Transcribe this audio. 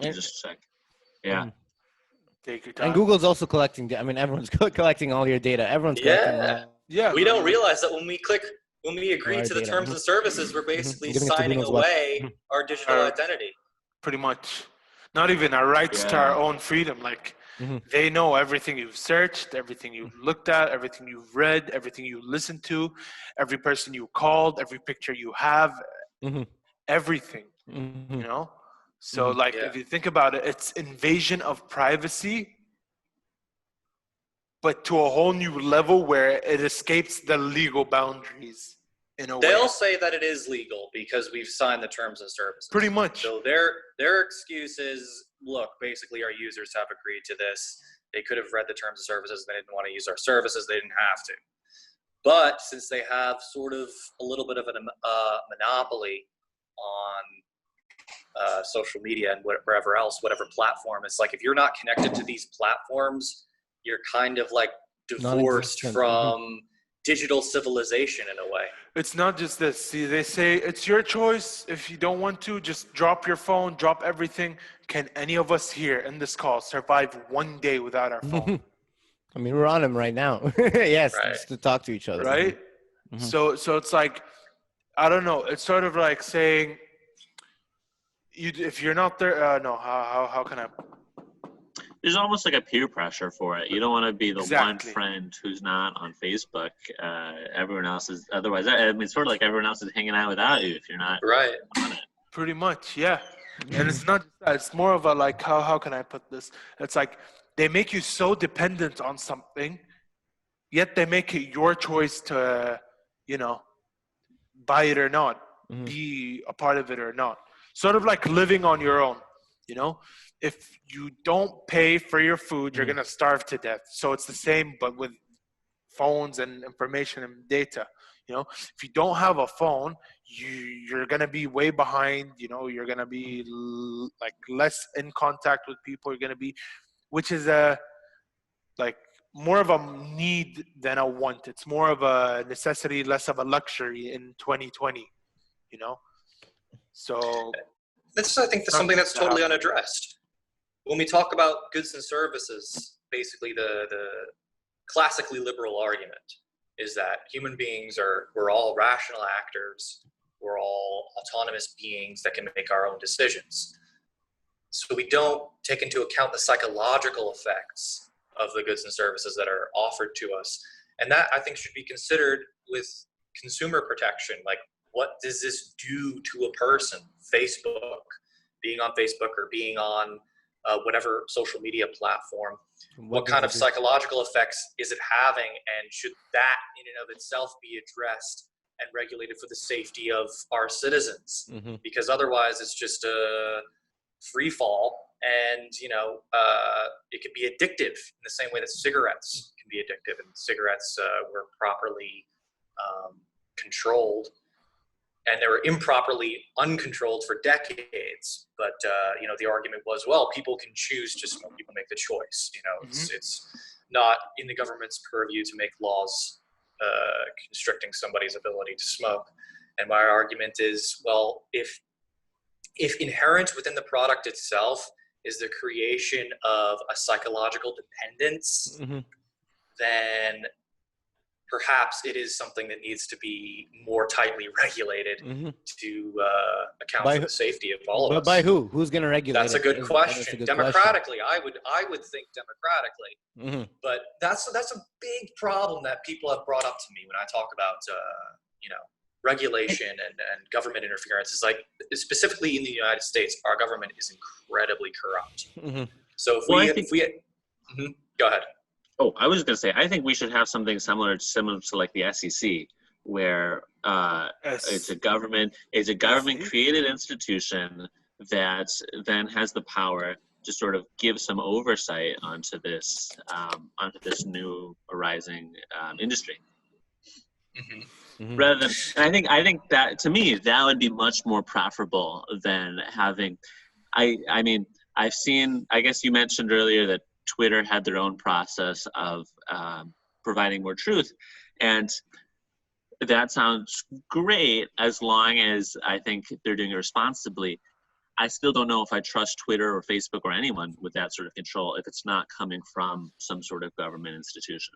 Just check. Yeah. Take your time. And Google's also collecting. I mean, everyone's collecting all your data. Everyone's collecting. Yeah. We don't realize that when we agree to the data. terms and services, we're basically Giving it to who signing knows what. away our digital identity. Pretty much. Not even our rights to our own freedom. Like, they know everything you've searched, everything you've looked at, everything you've read, everything you listened to, every person you called, every picture you have, everything, you know? So, like, if you think about it, it's invasion of privacy, but to a whole new level where it escapes the legal boundaries in a way. They'll say that it is legal because we've signed the terms and services. Pretty much. So their excuse is, look, basically our users have agreed to this. They could have read the terms and services. They didn't want to use our services. They didn't have to. But since they have sort of a little bit of a monopoly on social media and wherever else, whatever platform, it's like if you're not connected to these platforms, you're kind of like divorced from digital civilization in a way. It's not just this. See, they say it's your choice. If you don't want to, just drop your phone, drop everything. Can any of us here in this call survive one day without our phone? I mean, we're on them right now. Yes, just to talk to each other. Right? So it's like, I don't know. It's sort of like saying, if you're not there, no, how can I? There's almost like a peer pressure for it. You don't want to be the one friend who's not on Facebook. Everyone else is otherwise. I mean, it's sort of like everyone else is hanging out without you if you're not on it. Pretty much, yeah. And it's not just that. It's more of a like, how can I put this? It's like they make you so dependent on something, yet they make it your choice to, buy it or not, be a part of it or not. Sort of like living on your own, If you don't pay for your food, you're going to starve to death. So it's the same, but with phones and information and data. If you don't have a phone, you're going to be way behind. You're going to be like less in contact with people. You're going to be, which is more of a need than a want. It's more of a necessity, less of a luxury in 2020, So this is, I think, something that's totally unaddressed. When we talk about goods and services, basically the classically liberal argument is that human beings we're all rational actors. We're all autonomous beings that can make our own decisions. So we don't take into account the psychological effects of the goods and services that are offered to us. And that, I think, should be considered with consumer protection. Like, what does this do to a person? Facebook, being on Facebook or being on whatever social media platform, what kind of psychological effects is it having, and should that in and of itself be addressed and regulated for the safety of our citizens? Because otherwise it's just a free fall, and it could be addictive in the same way that cigarettes can be addictive, and cigarettes were properly controlled. And they were improperly uncontrolled for decades. But, the argument was, well, people can choose to smoke. People make the choice. It's not in the government's purview to make laws constricting somebody's ability to smoke. And my argument is, well, if inherent within the product itself is the creation of a psychological dependence, then perhaps it is something that needs to be more tightly regulated to account for the safety of all of us. But by who? Who's going to regulate? That's a good question. Democratically, I would think democratically. But that's a big problem that people have brought up to me when I talk about regulation and government interference. Is like, specifically in the United States, our government is incredibly corrupt. So if we go ahead. Oh, I was going to say, I think we should have something similar to like the SEC, where it's a government created institution that then has the power to sort of give some oversight onto this new arising industry. Rather than, and I think that, to me, that would be much more preferable than having. I mean, I've seen. I guess you mentioned earlier that Twitter had their own process of providing more truth, and that sounds great as long as I think they're doing it responsibly. I still don't know if I trust Twitter or Facebook or anyone with that sort of control if it's not coming from some sort of government institution.